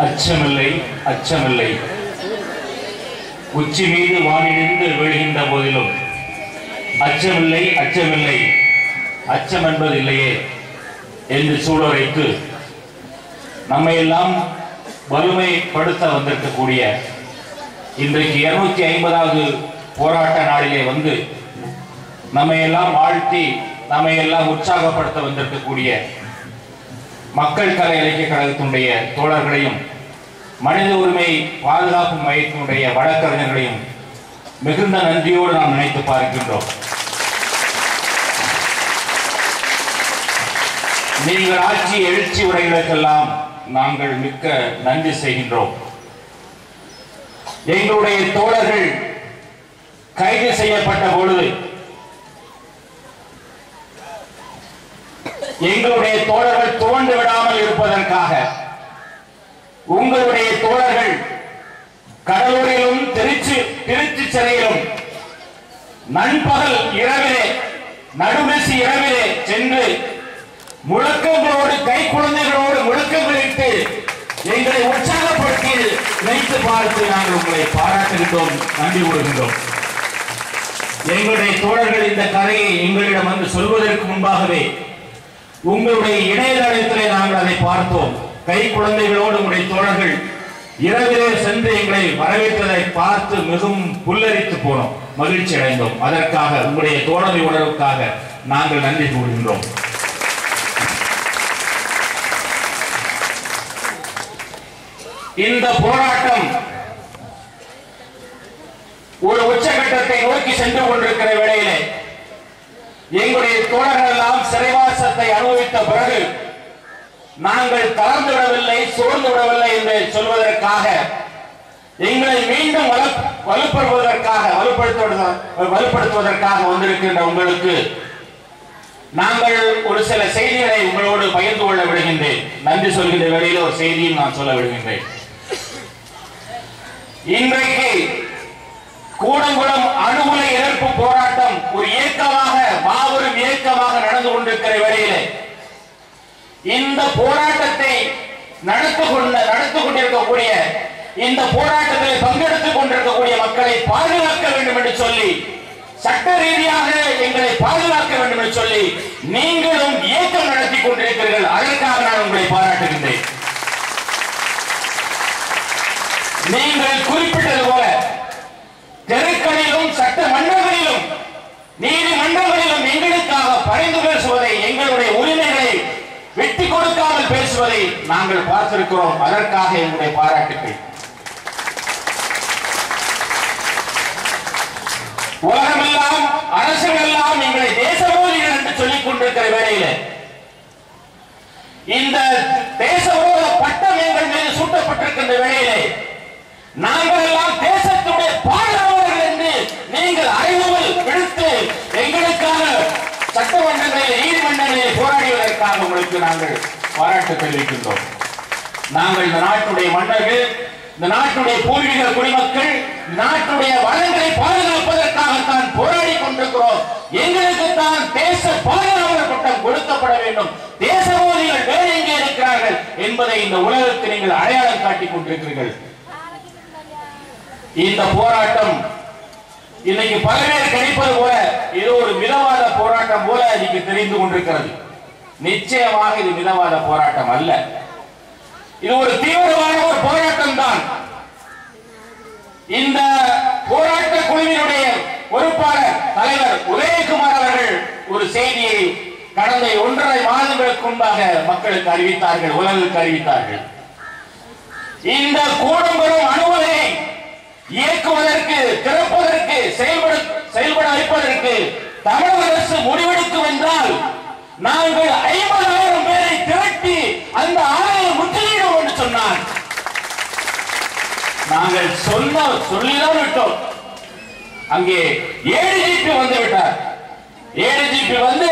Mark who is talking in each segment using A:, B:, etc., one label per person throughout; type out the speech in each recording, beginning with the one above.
A: அச்சமில்லை அச்சமில்லை. உச்சி மீது வானிலிருந்து விழுகின்ற போதிலும் அச்சமில்லை அச்சமில்லை, அச்சம் என்பது இல்லையே என்று சூழலைக்கு நம்மை எல்லாம் வலிமைப்படுத்த வந்திருக்கக்கூடிய இன்றைக்கு 250வது போராட்ட நாளிலே வந்து நம்மை எல்லாம் வாழ்த்தி நம்மை எல்லாம் உற்சாகப்படுத்த வந்திருக்கக்கூடிய மக்கள் கலை இலக்கிய கழகத்தினுடைய தோழர்களையும் மனித உரிமை பாதுகாப்பு மையத்தினுடைய வழக்கறிஞர்களையும் மிகுந்த நன்றியோடு நாம் நினைத்து பார்க்கின்றோம். நீங்கள் ஆட்சி எழுச்சி உரைகளுக்கெல்லாம் நாங்கள் மிக்க நன்றி செய்கின்றோம். எங்களுடைய தோழர்கள் கைது செய்யப்பட்ட பொழுது எங்களுடைய தோழர்கள் துவண்டு விடாமல் இருப்பதற்காக உங்களுடைய தோழர்கள் கடலூரிலும் திருச்சி சிறையிலும் நண்பகல் இரவிலே நடுநிசி இரவிலே சென்று முழக்கங்களோடு கை குழந்தைகளோடு முழக்கங்களிட்டு எங்களை உற்சாகப்படுத்தி நினைத்து பார்த்து நாங்கள் உங்களை பாராட்டுகின்றோம், நன்றி கூறுகின்றோம். எங்களுடைய தோழர்கள் இந்த கதையை எங்களிடம் வந்து சொல்வதற்கு முன்பாகவே உங்களுடைய இணையதளத்திலே நாங்கள் அதை பார்த்தோம். கை குழந்தைகளோடு உங்களுடைய தோழர்கள் இரவிலே சென்று எங்களை வரவேற்றதை பார்த்து மிகவும் புல்லரித்து போனோம், மகிழ்ச்சி அடைந்தோம். அதற்காக உங்களுடைய தோழமை உணர்வுக்காக நாங்கள் நன்றி கூறுகின்றோம். இந்த போராட்டம் ஒரு உச்சகட்டத்தை நோக்கி சென்று கொண்டிருக்கிற வேளையிலே எங்களுடைய தோழர்கள் எல்லாம் சிறைவாசத்தை அனுபவித்த பிறகு நாங்கள் தளர்ந்து விடவில்லை, சோர்ந்து விடவில்லை என்று சொல்வதற்காக எங்களை மீண்டும் வலுப்படுத்துவதற்காக வந்திருக்கின்ற உங்களுக்கு நாங்கள் ஒரு சில செய்திகளை உங்களோடு பகிர்ந்து கொள்ள விடுகின்றேன். நன்றி சொல்கின்ற வேளையில் ஒரு செய்தியும் நான் சொல்ல விடுகின்றேன். இன்றைக்கு கூடங்குளம் அணுகுலை எதிர்ப்பு போராட்டம் ஒரு இயக்கமாக, மாபெரும் இயக்கமாக நடந்து கொண்டிருக்கிற வேளையிலே இந்த போராட்டத்தை நடந்து கொண்டிருக்கக்கூடிய இந்த போராட்டத்தில் பங்கெடுத்துக் கொண்டிருக்கக்கூடிய மக்களை பாதுகாக்க வேண்டும் என்று சொல்லி, சட்ட ரீதியாக எங்களை பாதுகாக்க வேண்டும் என்று சொல்லி நீங்களும் இயக்கம் நடத்தி கொண்டிருக்கிறீர்கள். அதற்காக நான் உங்களை பாராட்டுகின்றேன். நீங்கள் குறிப்பிட்டது போல தெருக்களிலும் சட்ட மன்றங்களிலும் நீதிமன்றங்களிலும் எங்களுக்காக பரிந்து பேசுவதை, எங்களுடைய உரிமைகளை வெட்டி கொடுக்காமல் பேசுவதை நாங்கள் பார்த்திருக்கிறோம். அதற்காக எங்களுடைய பாராட்டுகள். உலகமெல்லாம் அரசுகள் எல்லாம் எங்களை தேசபோதிகள் என்று சொல்லிக் கொண்டிருக்கிற வேளையில இந்த தேசபோத பட்டம் எங்கள் மீது சூட்டப்பட்டிருக்கின்ற வேளையிலே நாங்கள் எல்லாம் தேசத்துடைய பாதுகாவலர்கள் என்று நீங்கள் அறிவுகள் விடுத்து எங்களுக்கான சட்டமன்றங்களில் நீதிமன்றங்களில் போராடியதற்காக உங்களுக்கு நாங்கள் பாராட்டு தெரிவிக்கின்றோம். நாங்கள் இந்த நாட்டுடைய மன்னர்கள், இந்த நாட்டுடைய பூர்வீக குடிமக்கள், நாட்டுடைய வளங்களை பாதுகாப்பதற்காகத்தான் போராடி கொண்டிருக்கிறோம். எங்களுக்கு தான் தேச பாதுகாவலர் பட்டம் கொடுக்கப்பட வேண்டும், தேசபோதிகள் வேறு எங்கே இருக்கிறார்கள் என்பதை இந்த உலகத்துக்கு நீங்கள் அடையாளம் காட்டிக் கொண்டிருக்கிறீர்கள். இந்த போராட்டம் இன்னைக்கு பல பேர் கணிப்பது போல இது ஒரு மிதவாத போராட்டம் போல இன்னைக்கு தெரிந்து கொண்டிருக்கிறது. நிச்சயமாக இது மிதவாத போராட்டம் அல்ல, இது ஒரு தீவிரமான ஒரு போராட்டம் தான். இந்த போராட்ட குழுவினுடைய பொறுப்பாளர் தலைவர் உதயகுமார் அவர்கள் ஒரு செய்தியை கடந்த 1.5 மாதங்களுக்கு முன்பாக மக்களுக்கு அறிவித்தார்கள், உலகுக்கு அறிவித்தார்கள். இந்த கூடங்குளம் அணுகுலை இயக்குவதற்கு, திறப்பதற்கு, செயல்பட வைப்பதற்கு தமிழக அரசு முடிவெடுக்கும் என்றால் நாங்கள் 50,000 பேரை திரட்டி அந்த ஆலையை முற்றுகையிடும் என்று சொன்னார். நாங்கள் சொல்லிதான் விட்டோம். அங்கே ஏடிஜிபி வந்து விட்டார். ஏடிஜிபி வந்து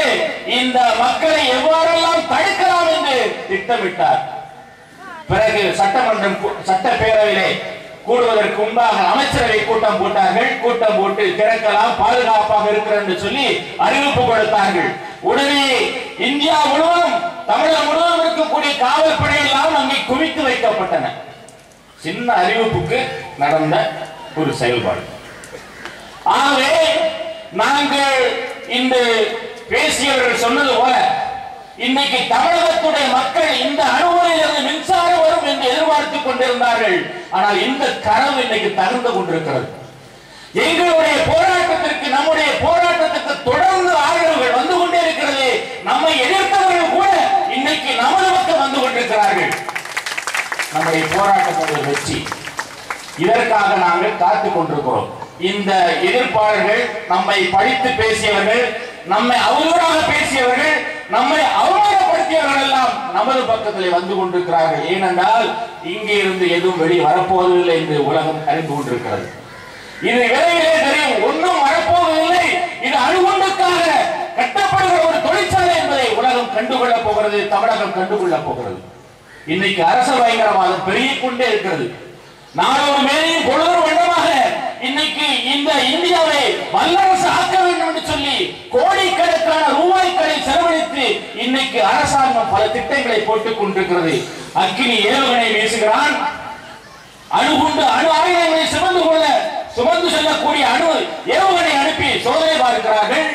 A: இந்த மக்களை எவ்வாறெல்லாம் தடுக்கலாம் என்று திட்டமிட்டார். பிறகு சட்டப்பேரவையிலே கூடுவதற்கு முன்பாக அமைச்சரவை கூட்டம் போட்டார்கள். கூட்டம் போட்டு திறக்கலாம், பாதுகாப்பாக இருக்கிறது என்று சொல்லி அறிவிப்பு கொடுத்தார்கள். உடனே இந்தியா முழுவதும், தமிழகம் முழுவதும் இருக்கக்கூடிய காவல்படை எல்லாம் அங்கே குவித்து வைக்கப்பட்டன. சின்ன அறிவிப்புக்கு நடந்த ஒரு செயல்பாடு. ஆகவே நாங்கள் இந்த பேசியவர்கள் சொன்னது போல இன்னைக்கு தமிழகத்துடைய மக்கள் இந்த அணுகுமுறையிலிருந்து மின்சாரம் வரும் என்று எதிர்பார்த்துக் கொண்டிருந்தார்கள். ஆனால் இந்த கனவு இன்னைக்கு தகுந்து கொண்டிருக்கிறது. எங்களுடைய போராட்டத்திற்கு, நம்முடைய போராட்டத்துக்கு தொடர்ந்து ஆதரவுகள் வந்து கொண்டே இருக்கிறது. நம்மை எதிர்த்தவர்கள் கூட இன்னைக்கு நமது பக்கம் வந்து கொண்டிருக்கிறார்கள். நம்முடைய போராட்டத்தின் வெற்றி, இதற்காக நாங்கள் காத்துக் கொண்டிருக்கிறோம். இந்த எதிர்ப்பாளர்கள், நம்மை படித்து பேசியவர்கள், நம்மை அவதூறாக பேசியவர்கள், நம்மை அவமானப்படுத்தியவர்கள் எல்லாம் நமது பக்கத்தில் வந்து கொண்டிருக்கிறார்கள். ஏனென்றால் இங்கே இருந்து எதுவும் வெளியே வரப்போவதில்லை என்று உலகம் அறிந்து கொண்டிருக்கிறது. இது விரைவிலே தெரியும், ஒன்றும் வரப்போவதில்லை. இது அணுகுண்டுக்காக கட்டப்படுகிற ஒரு தொழிற்சாலை என்பதை உலகம் கண்டுகொள்ளப் போகிறது, தமிழகம் கண்டுகொள்ளப் போகிறது. இன்னைக்கு அரச பயங்கரவாதம் பெருகிக் கொண்டே இருக்கிறது. நாளொரு மேலையும் பொழுது வண்ணமாக இன்னைக்கு இந்த இந்தியாவை வல்லரசு ஆக்க வேண்டும் என்று சொல்லி கோடிக்கணக்கான ரூபாய்களை செலவழித்து இன்னைக்கு அரசாங்கம் பல திட்டங்களை போட்டுக் கொண்டிருக்கிறது. அக்கினி ஏவுகணை வீசுகிறான், அணுகுண்டு அணு ஆயுதங்களை சுமந்து செல்லக்கூடிய அணு ஏவுகணை அனுப்பி சோதனை பார்க்கிறார்கள்.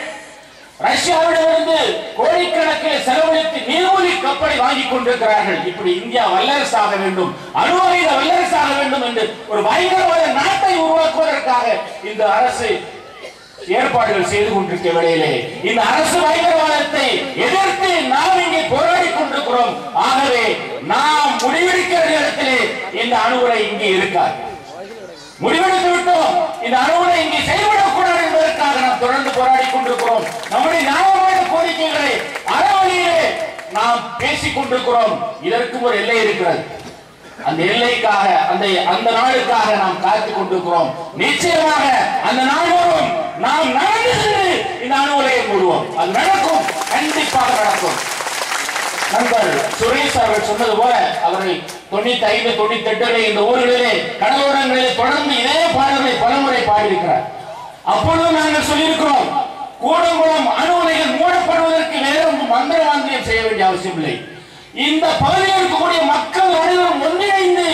A: ரஷ்யாவிடமிருந்து கோடிக்கணக்கில் செலவழித்து நீர்மூழ்கி கப்பலை வாங்கிக் கொண்டிருக்கிறார்கள். இப்படி இந்தியா வல்லரசாக வேண்டும், அணு ஆயுத வல்லரசாக வேண்டும் என்று ஒரு பயங்கரவாத நாட்டை உருவாக்குவதற்காக இந்த அரசு ஏற்பாடுகள் செய்து கொண்டிருக்க வேளையிலே இந்த அரசு பயங்கரவாதத்தை எதிர்த்து நாம் இங்கே போராடி கொண்டிருக்கிறோம். ஆகவே நாம் முடிவெடுக்கிற நேரத்திலே இந்த அணுகுமுறை இங்கே இருக்காது. முடிவெடுத்து விட்டோம், இந்த அணுகுமுறை இங்கே செயல்படக்கூடாது என்பதற்காக நாம் தொடர்ந்து போராடி கொண்டிருக்கிறோம். நம்முடைய நியாயமான கோரிக்கைகளை அறவழியிலே நாம் பேசிக் கொண்டிருக்கிறோம். இதற்கும் ஒரு எல்லை இருக்கிறது. அந்த எல்லைக்காக, அந்த நாளுக்காக நாம் காத்துக் கொண்டிருக்கிறோம். நிச்சயமாக அந்த நாள் வரும், நாம் நடந்து சென்று இந்த அணுகுமுறையை மூடுவோம். அது நடக்கும், கண்டிப்பாக நடக்கும். நண்பர் சுரேஷ் அவர்கள் சொன்னது போல அவரை 95, 98 இந்த ஊர்களிலே கடலோரங்களிலே தொடர்ந்து இதே பாடல்களை பலமுறை பாடியிருக்கிறார். அப்பொழுது நாங்கள் சொல்லியிருக்கிறோம், கூடங்குளம் அணு உலைகள் மூடப்படுவதற்கு வேறும் மந்திரவாந்தியம் செய்ய வேண்டிய அவசியம் இல்லை. இந்த பகுதியில் இருக்கக்கூடிய மக்கள் அனைவரும் ஒன்றிணைந்து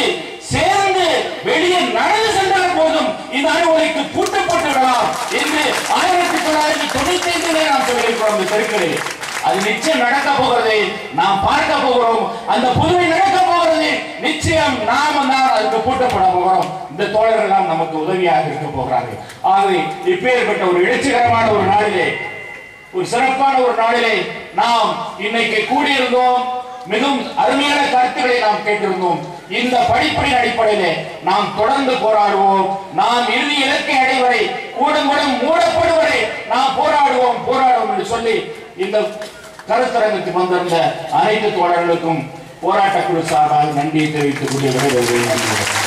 A: சேர்ந்து வெளியே நடந்து சென்றால் போதும் இந்த அணு உலைக்கு பூட்டப்பட்டு விடலாம் என்று 1995 நாம் சொல்லியிருக்கிறோம். இந்த தெருக்களில் அது நிச்சயம் நடக்க போகிறது, நாம் பார்க்க போகிறோம். அந்த புதுமை நடக்க போகிறது, நிச்சயம் நாம தான் அதுக்கு பூட்டப்பட போகிறோம். இந்த தோழர்கள் எல்லாம் நமக்கு உதவியாக இருக்க போகிறார்கள். ஆகவே இப்பேற்பட்ட ஒரு எழுச்சிகரமான ஒரு நாளிலே, ஒரு சிறப்பான ஒரு நாளிலே நாம் இன்னைக்கு கூடியிருந்தோம். மிகவும் அருமையான கருத்துக்களை நாம் கேட்டிருந்தோம். இந்த படிப்பின் அடிப்படையிலே நாம் தொடர்ந்து போராடுவோம். நாம் இறுதி இலக்கை அடைவரை, கூடங்குளம் மூடப்படுவரை நாம் போராடுவோம் என்று சொல்லி இந்த கருத்தரங்கத்துக்கு வந்திருந்த அனைத்து தோழர்களுக்கும் போராட்ட குழு சார்பாக நன்றியை தெரிவித்துக் கொண்டு